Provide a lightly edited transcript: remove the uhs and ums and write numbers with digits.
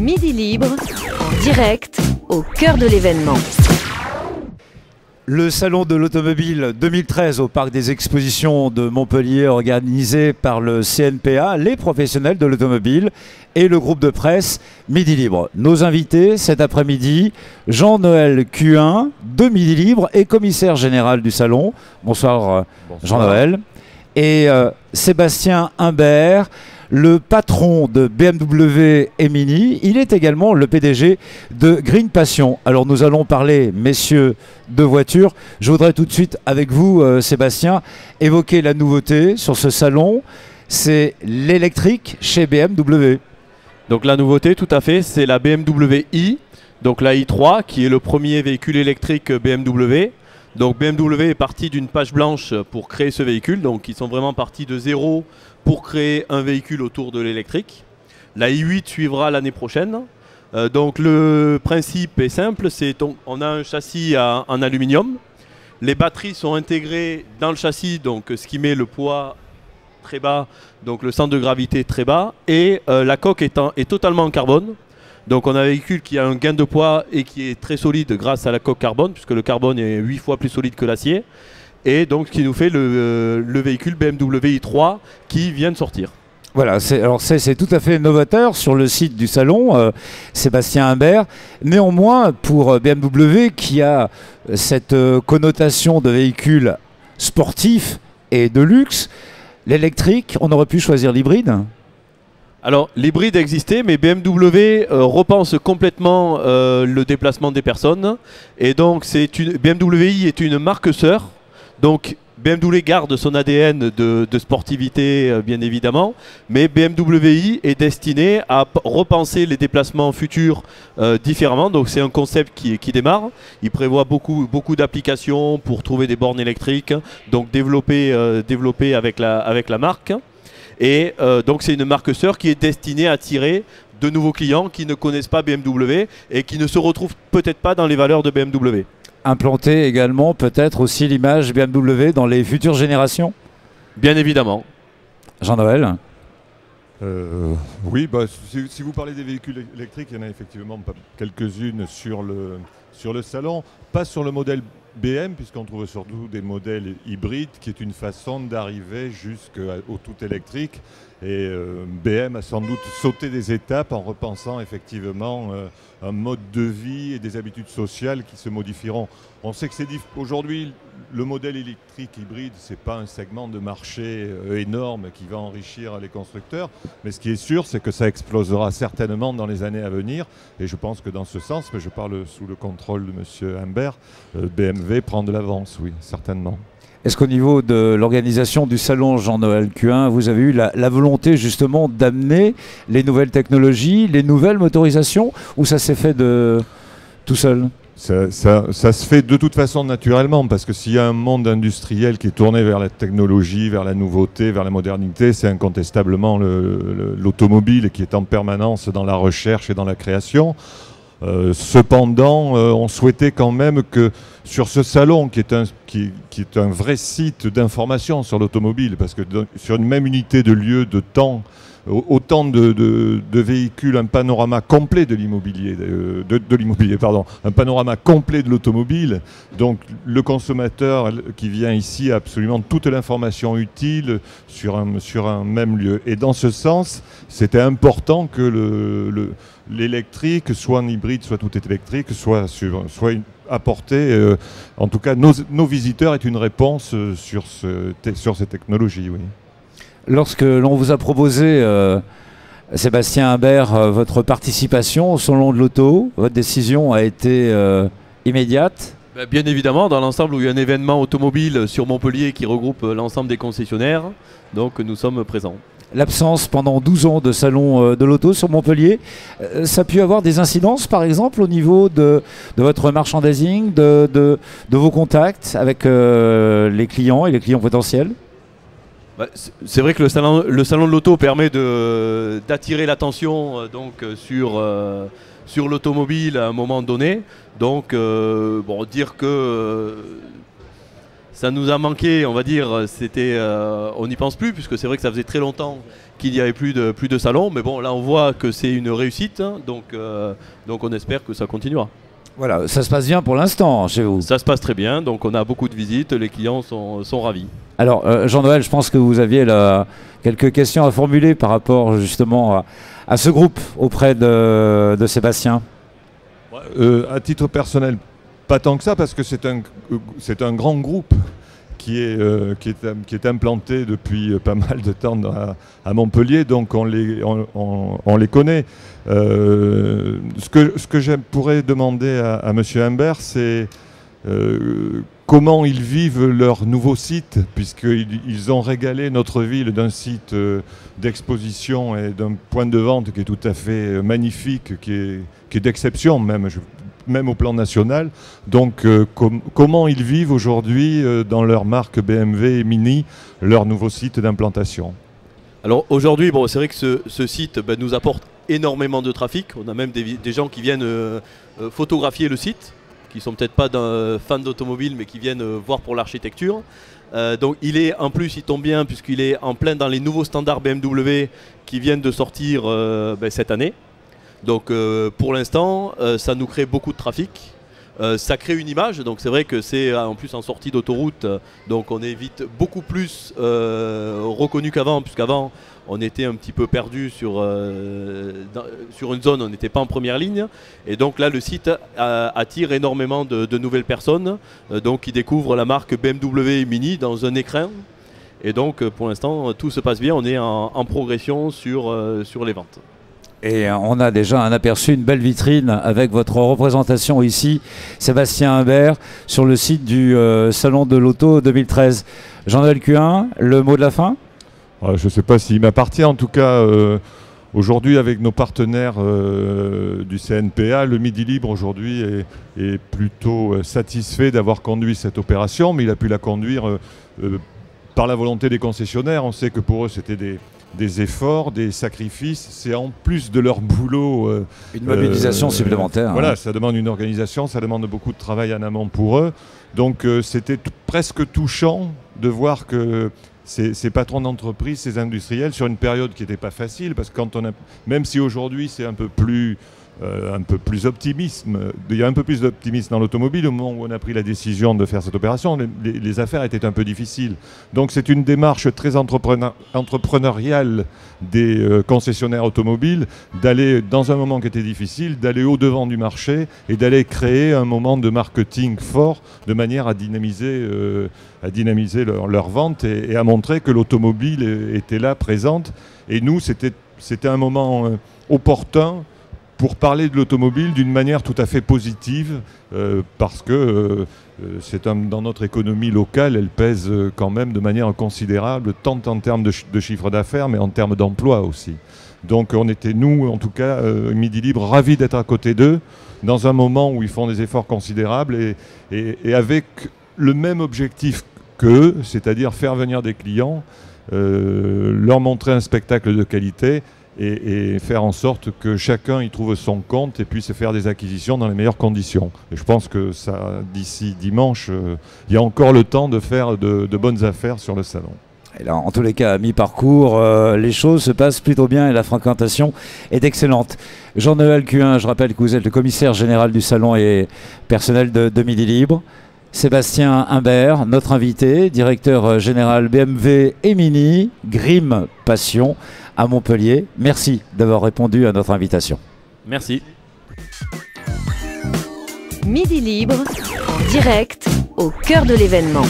Midi Libre, en direct, au cœur de l'événement. Le salon de l'automobile 2013 au parc des expositions de Montpellier, organisé par le CNPA, les professionnels de l'automobile et le groupe de presse Midi Libre. Nos invités cet après-midi, Jean-Noël Cuin de Midi Libre et commissaire général du salon. Bonsoir, Jean-Noël. Et Sébastien Humbert, le patron de BMW et Mini. Il est également le PDG de Green Passion. Alors nous allons parler, messieurs, de voitures. Je voudrais tout de suite, avec vous, Sébastien, évoquer la nouveauté sur ce salon. C'est l'électrique chez BMW. Donc la nouveauté, tout à fait, c'est la BMW i, donc la i3, qui est le premier véhicule électrique BMW. Donc BMW est parti d'une page blanche pour créer ce véhicule, donc ils sont vraiment partis de zéro pour créer un véhicule autour de l'électrique. La i8 suivra l'année prochaine. Donc le principe est simple, on a un châssis en aluminium. Les batteries sont intégrées dans le châssis, donc ce qui met le poids très bas, donc le centre de gravité très bas, et la coque est totalement en carbone. Donc on a un véhicule qui a un gain de poids et qui est très solide grâce à la coque carbone, puisque le carbone est 8 fois plus solide que l'acier. Et donc ce qui nous fait le véhicule BMW i3 qui vient de sortir. Voilà, c'est tout à fait novateur sur le site du salon, Sébastien Humbert. Néanmoins, pour BMW qui a cette connotation de véhicule sportif et de luxe, l'électrique, on aurait pu choisir l'hybride. Alors l'hybride existait, mais BMW repense complètement le déplacement des personnes. Et donc BMW i est une marque sœur. Donc BMW garde son ADN de sportivité bien évidemment, mais BMW i est destiné à repenser les déplacements futurs différemment. Donc c'est un concept qui démarre. Il prévoit beaucoup d'applications pour trouver des bornes électriques, donc développer avec la marque. Et donc c'est une marque sœur qui est destinée à attirer de nouveaux clients qui ne connaissent pas BMW et qui ne se retrouvent peut-être pas dans les valeurs de BMW. Implanter également peut-être aussi l'image BMW dans les futures générations? Bien évidemment. Jean-Noël? Oui, si vous parlez des véhicules électriques, il y en a effectivement quelques-unes sur le salon, pas sur le modèle BM, puisqu'on trouve surtout des modèles hybrides, qui est une façon d'arriver jusqu'au tout électrique. Et BM a sans doute sauté des étapes en repensant effectivement un mode de vie et des habitudes sociales qui se modifieront. On sait que aujourd'hui, le modèle électrique hybride, ce n'est pas un segment de marché énorme qui va enrichir les constructeurs, mais ce qui est sûr, c'est que ça explosera certainement dans les années à venir. Et je pense que dans ce sens, mais je parle sous le contrôle de M. Humbert, BMW prend de l'avance, oui, certainement. Est-ce qu'au niveau de l'organisation du salon Jean-Noël Cuin, vous avez eu la volonté justement d'amener les nouvelles technologies, les nouvelles motorisations, ou ça s'est fait tout seul? Ça se fait de toute façon naturellement, parce que s'il y a un monde industriel qui est tourné vers la technologie, vers la nouveauté, vers la modernité, c'est incontestablement l'automobile qui est en permanence dans la recherche et dans la création. Cependant, on souhaitait quand même que sur ce salon, qui est un vrai site d'information sur l'automobile, parce que sur une même unité de lieu, de temps, autant de véhicules, un panorama complet de l'immobilier, un panorama complet de l'automobile. Donc le consommateur qui vient ici a absolument toute l'information utile sur un même lieu. Et dans ce sens, c'était important que l'électrique, soit en hybride, soit tout électrique, soit apporté, en tout cas nos visiteurs, est une réponse sur ces technologies. Oui. Lorsque l'on vous a proposé, Sébastien Humbert, votre participation au salon de l'auto, votre décision a été immédiate? Bien évidemment, dans l'ensemble où il y a un événement automobile sur Montpellier qui regroupe l'ensemble des concessionnaires, donc nous sommes présents. L'absence pendant 12 ans de salon de l'auto sur Montpellier, ça a pu avoir des incidences par exemple au niveau de votre merchandising, de vos contacts avec les clients et les clients potentiels? C'est vrai que le salon de l'auto permet d'attirer l'attention sur l'automobile à un moment donné. Donc dire que Ça nous a manqué, on va dire, on n'y pense plus, puisque c'est vrai que ça faisait très longtemps qu'il n'y avait plus de salon, mais bon, là on voit que c'est une réussite, hein, donc on espère que ça continuera. Voilà, ça se passe bien pour l'instant chez vous. Ça se passe très bien, donc on a beaucoup de visites, les clients sont ravis. Alors, Jean-Noël, je pense que vous aviez quelques questions à formuler par rapport justement à ce groupe auprès de Sébastien. À titre personnel, pas tant que ça, parce que c'est un grand groupe qui est implanté depuis pas mal de temps à Montpellier, donc on les connaît. Ce que je pourrais demander à M. Humbert, c'est comment ils vivent leur nouveau site, puisqu'ils ont régalé notre ville d'un site d'exposition et d'un point de vente qui est tout à fait magnifique, qui est d'exception même au plan national. Donc comment ils vivent aujourd'hui dans leur marque BMW et Mini, leur nouveau site d'implantation? Alors aujourd'hui, bon, c'est vrai que ce site nous apporte énormément de trafic. On a même des gens qui viennent photographier le site, qui sont peut-être pas fans d'automobile, mais qui viennent voir pour l'architecture. Donc il tombe bien puisqu'il est en plein dans les nouveaux standards BMW qui viennent de sortir cette année. Donc pour l'instant, ça nous crée beaucoup de trafic. Ça crée une image, donc c'est vrai que c'est en plus en sortie d'autoroute, donc on est vite beaucoup plus reconnu qu'avant, puisqu'avant on était un petit peu perdu sur une zone, on n'était pas en première ligne, et donc là le site attire énormément de nouvelles personnes, donc qui découvrent la marque BMW Mini dans un écrin, et donc pour l'instant tout se passe bien, on est en progression sur les ventes. Et on a déjà un aperçu, une belle vitrine avec votre représentation ici, Sébastien Humbert, sur le site du Salon de l'Auto 2013. Jean-Noël Cuin, le mot de la fin? Je ne sais pas s'il m'appartient, en tout cas aujourd'hui avec nos partenaires du CNPA, le Midi Libre aujourd'hui est plutôt satisfait d'avoir conduit cette opération, mais il a pu la conduire par la volonté des concessionnaires. On sait que pour eux c'était des efforts, des sacrifices, c'est en plus de leur boulot. Une mobilisation supplémentaire. Voilà, ça demande une organisation, ça demande beaucoup de travail en amont pour eux. Donc c'était presque touchant de voir que ces patrons d'entreprise, ces industriels, sur une période qui n'était pas facile, parce que même si aujourd'hui c'est un peu plus optimisme, il y a un peu plus d'optimisme dans l'automobile au moment où on a pris la décision de faire cette opération, les affaires étaient un peu difficiles. Donc c'est une démarche très entrepreneuriale des concessionnaires automobiles d'aller dans un moment qui était difficile, d'aller au-devant du marché et d'aller créer un moment de marketing fort de manière à dynamiser leur vente et à montrer que l'automobile était là, présente. Et nous, c'était un moment opportun pour parler de l'automobile d'une manière tout à fait positive, parce que dans notre économie locale, elle pèse quand même de manière considérable, tant en termes de chiffre d'affaires, mais en termes d'emploi aussi. Donc on était, nous, en tout cas, Midi Libre, ravis d'être à côté d'eux, dans un moment où ils font des efforts considérables, et avec le même objectif qu'eux, c'est-à-dire faire venir des clients, leur montrer un spectacle de qualité, et faire en sorte que chacun y trouve son compte et puisse faire des acquisitions dans les meilleures conditions. Et je pense que d'ici dimanche, il y a encore le temps de faire de bonnes affaires sur le salon. Et là, en tous les cas, à mi-parcours, les choses se passent plutôt bien et la fréquentation est excellente. Jean-Noël Cuin, je rappelle que vous êtes le commissaire général du salon et personnel de Midi Libre. Sébastien Humbert, notre invité, directeur général BMW et Mini, Grimm Passion à Montpellier. Merci d'avoir répondu à notre invitation. Merci. Midi Libre, en direct, au cœur de l'événement.